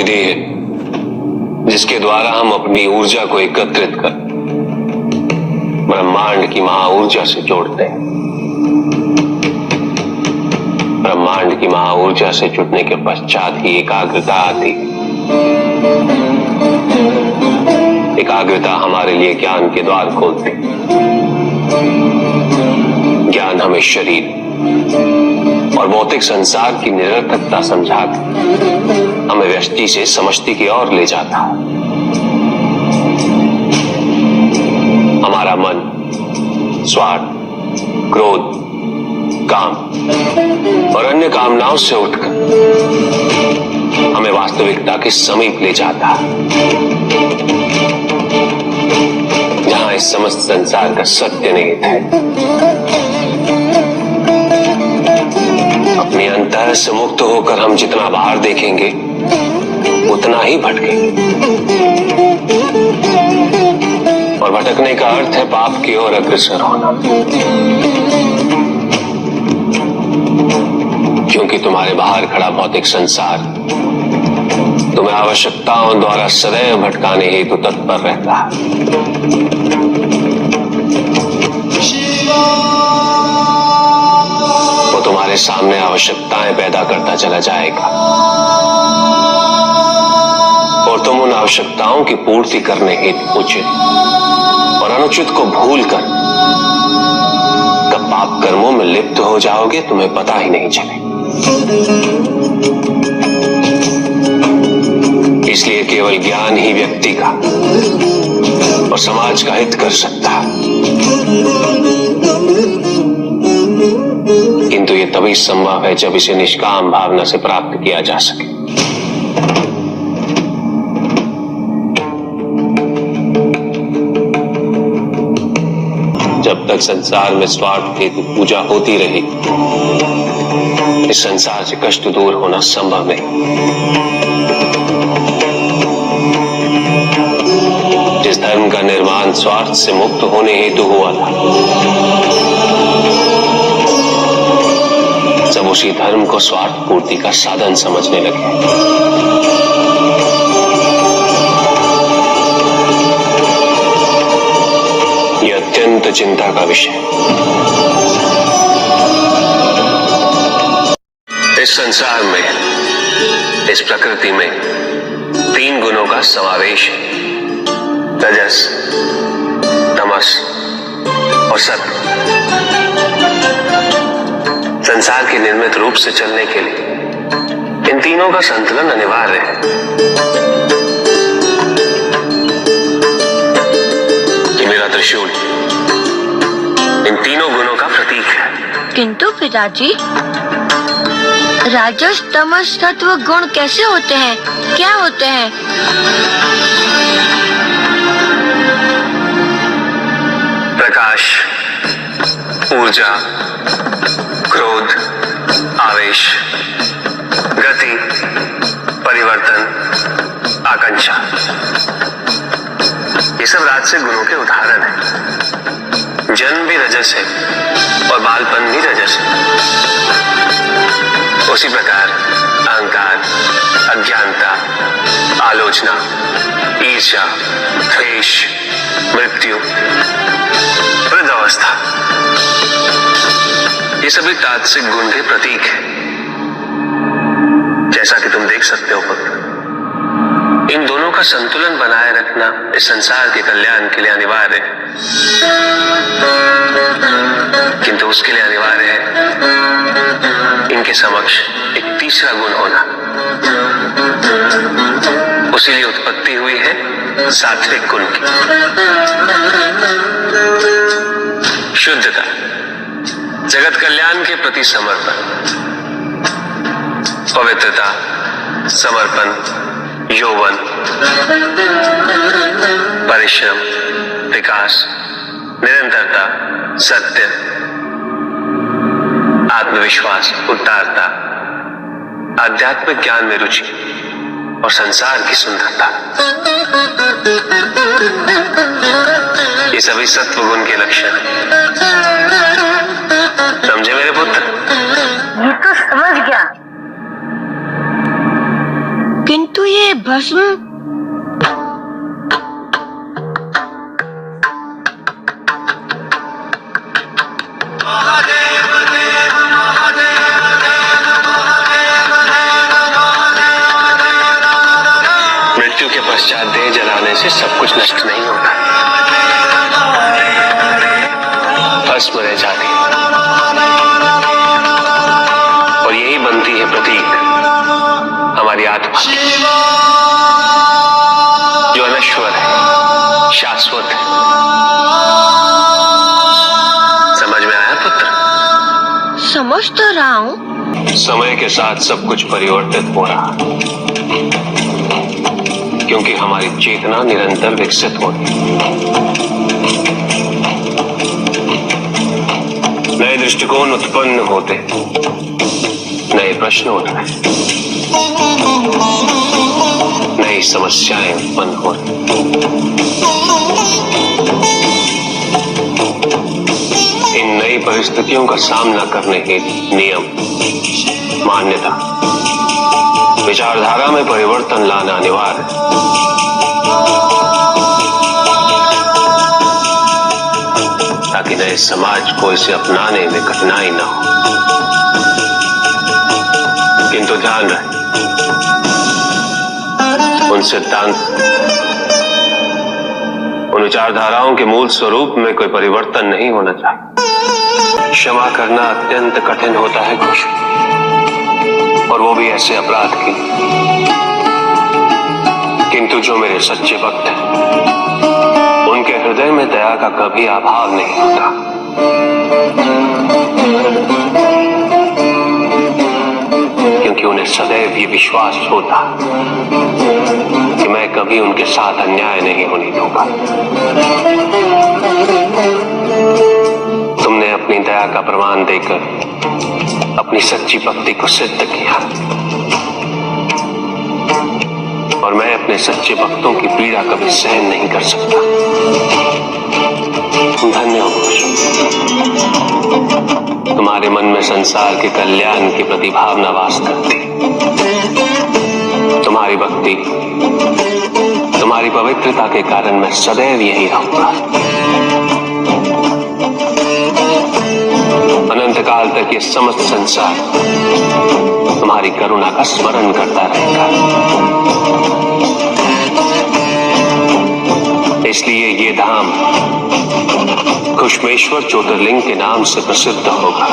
विधि है जिसके द्वारा हम अपनी ऊर्जा को एकत्रित कर ब्रह्मांड की महाऊर्जा से जोड़ते हैं। ब्रह्मांड की महाऊर्जा से जुड़ने के पश्चात ही एकाग्रता आती है। एकाग्रता हमारे लिए ज्ञान के द्वार खोलती है। ज्ञान हमें शरीर और भौतिक संसार की निरर्थकता समझाकर हमें व्यष्टि से समष्टि की ओर ले जाता है। हमारा मन स्वार्थ, क्रोध, काम और अन्य कामनाओं से उठकर हमें वास्तविकता के समीप ले जाता है, जहां इस समस्त संसार का सत्य निहित है। अपने अंतर से मुक्त होकर हम जितना बाहर देखेंगे उतना ही भटकेंगे, और भटकने का अर्थ है पाप की ओर अग्रसर होना। क्योंकि तुम्हारे बाहर खड़ा भौतिक संसार तुम्हें आवश्यकताओं द्वारा सदैव भटकाने हेतु तत्पर रहता है। वो तुम्हारे सामने आवश्यकताएं पैदा करता चला जाएगा और तुम उन आवश्यकताओं की पूर्ति करने हेतु उचित और अनुचित को भूलकर कब पाप कर्मों में लिप्त हो जाओगे तुम्हें पता ही नहीं चले। इसलिए केवल ज्ञान ही व्यक्ति का और समाज का हित कर सकता है, किंतु ये तभी संभव है जब इसे निष्काम भावना से प्राप्त किया जा सके। जब तक संसार में स्वार्थ हेतु पूजा होती रही, इस संसार से कष्ट दूर होना संभव नहीं। जिस धर्म का निर्माण स्वार्थ से मुक्त होने हेतु हुआ था, सब उसी धर्म को स्वार्थ पूर्ति का साधन समझने लगे। यह अत्यंत चिंता का विषय। इस संसार में, इस प्रकृति में 3 गुणों का समावेश है, रजस, तमस और सत्व। संसार के निर्मित रूप से चलने के लिए इन तीनों का संतुलन अनिवार्य है। ये मेरा त्रिशूल इन तीनों गुणों का प्रतीक है। किंतु पिताजी, राजस, तमस, सत्व गुण कैसे होते हैं? क्या होते हैं? प्रकाश, ऊर्जा, क्रोध, आवेश, गति, परिवर्तन, आकांक्षा, ये सब राजसिक गुणों के उदाहरण हैं। जन्म भी रजस है और बालपन भी रजस है। उसी प्रकार अहंकार, अज्ञानता, आलोचना, ईर्ष्या, द्वेष, मृत्यु, वृद्धावस्था, ये सभी तात्विक गुण के प्रतीक हैं। जैसा कि तुम देख सकते हो पुत्र, इन दोनों का संतुलन बनाए रखना इस संसार के कल्याण के लिए अनिवार्य है। किंतु उसके लिए अनिवार्य है इनके समक्ष एक तीसरा गुण होना। उसी लिए उत्पत्ति हुई है सात्विक गुण की। शुद्धता, जगत कल्याण के प्रति समर्पण, पवित्रता, समर्पण, यौवन, परिश्रम, विकास, निरंतरता, सत्य, आत्मविश्वास, उदारता, आध्यात्मिक ज्ञान में रुचि और संसार की सुंदरता, ये सभी सत्व गुण के लक्षण हैं। समझे मेरे पुत्र? ये तो समझ गया, किंतु ये भस्म? मृत्यु के पश्चात देह जलाने से सब कुछ नष्ट नहीं होता, भस्म रह जाती और यही बनती है प्रतीक हमारी आत्मा की, जो अनश्वर है, शाश्वत है। समझ में आया पुत्र? समझ तो रहा हूँ। समय के साथ सब कुछ परिवर्तित हो रहा, क्योंकि हमारी चेतना निरंतर विकसित हो रही है। नए दृष्टिकोण उत्पन्न होते, नए प्रश्न उठ रहे, नई समस्याएं उत्पन्न हो रही। इन नई परिस्थितियों का सामना करने के नियम, मान्यता, विचारधारा में परिवर्तन लाना अनिवार्य है, ताकि नए समाज को इसे अपनाने में कठिनाई न हो। किंतु ध्यान रहे, उन सिद्धांत, उन विचारधाराओं के मूल स्वरूप में कोई परिवर्तन नहीं होना चाहिए। क्षमा करना अत्यंत कठिन होता है कुछ, और वो भी ऐसे अपराध की। किंतु जो मेरे सच्चे भक्त हैं, उनके हृदय में दया का कभी अभाव नहीं होता। क्योंकि उन्हें सदैव ये विश्वास होता कि मैं कभी उनके साथ अन्याय नहीं होने दूंगा। तुमने अपनी दया का प्रमाण देकर अपनी सच्ची भक्ति को सिद्ध किया, और मैं अपने सच्चे भक्तों की पीड़ा कभी सहन नहीं कर सकता। धन्य हो तुम्हारे मन में संसार के कल्याण की प्रति भावना वास करती। तुम्हारी भक्ति, तुम्हारी पवित्रता के कारण मैं सदैव यही रहूंगा। अनंत काल तक ये समस्त संसार तुम्हारी करुणा का स्मरण करता रहेगा। इसलिए ये धाम घुश्मेश्वर ज्योतिर्लिंग के नाम से प्रसिद्ध होगा।